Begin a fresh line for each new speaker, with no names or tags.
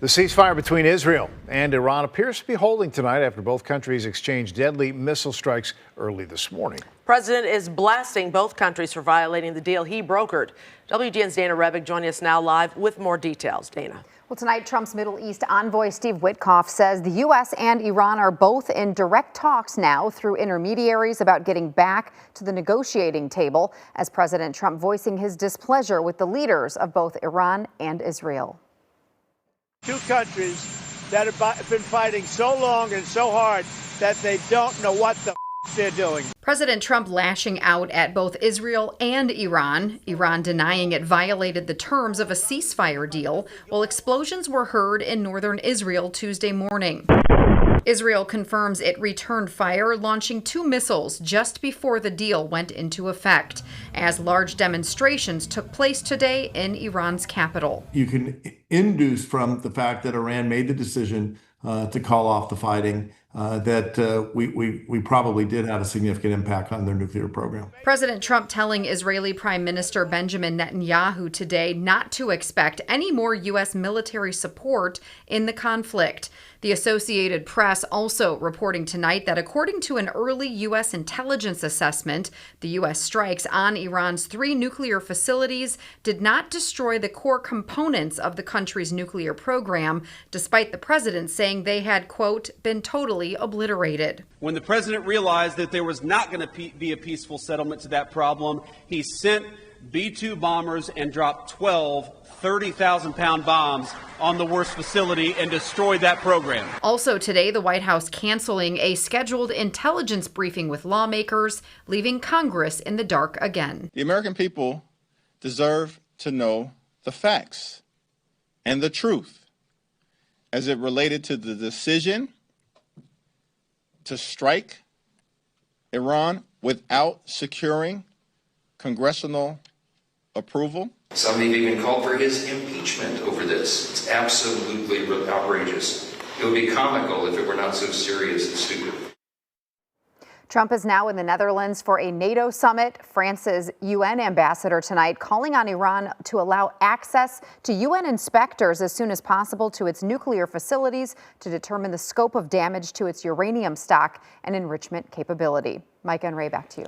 The ceasefire between Israel and Iran appears to be holding tonight after both countries exchanged deadly missile strikes early this morning.
President is blasting both countries for violating the deal he brokered. WGN's Dana Rebick joining us now live with more details. Dana.
Well, tonight, Trump's Middle East envoy Steve Witkoff says the U.S. and Iran are both in direct talks now through intermediaries about getting back to the negotiating table, as President Trump voicing his displeasure with the leaders of both Iran and Israel.
Two countries that have been fighting so long and so hard that they don't know what the they're doing.
President Trump lashing out at both Israel and Iran denying it violated the terms of a ceasefire deal, while explosions were heard in northern Israel Tuesday morning. Israel confirms it returned fire, launching 2 missiles just before the deal went into effect, as large demonstrations took place today in Iran's capital.
You can induce from the fact that Iran made the decision to call off the fighting that we probably did have a significant impact on their nuclear program.
President Trump telling Israeli Prime Minister Benjamin Netanyahu today not to expect any more U.S. military support in the conflict. The Associated Press also reporting tonight that according to an early U.S. intelligence assessment, the U.S. strikes on Iran's 3 nuclear facilities did not destroy the core components of the country's nuclear program, despite the president saying they had, quote, been totally obliterated.
When the president realized that there was not going to be a peaceful settlement to that problem, he sent B-2 bombers and dropped 12 30,000-pound bombs on the worst facility and destroyed that program.
Also today, the White House canceling a scheduled intelligence briefing with lawmakers, leaving Congress in the dark again.
The American people deserve to know the facts and the truth as it related to the decision to strike Iran without securing congressional approval.
Some have even called for his impeachment over this. It's absolutely outrageous. It would be comical if it were not so serious and stupid.
Trump is now in the Netherlands for a NATO summit. France's UN ambassador tonight calling on Iran to allow access to UN inspectors as soon as possible to its nuclear facilities to determine the scope of damage to its uranium stock and enrichment capability. Micah and Ray, back to you.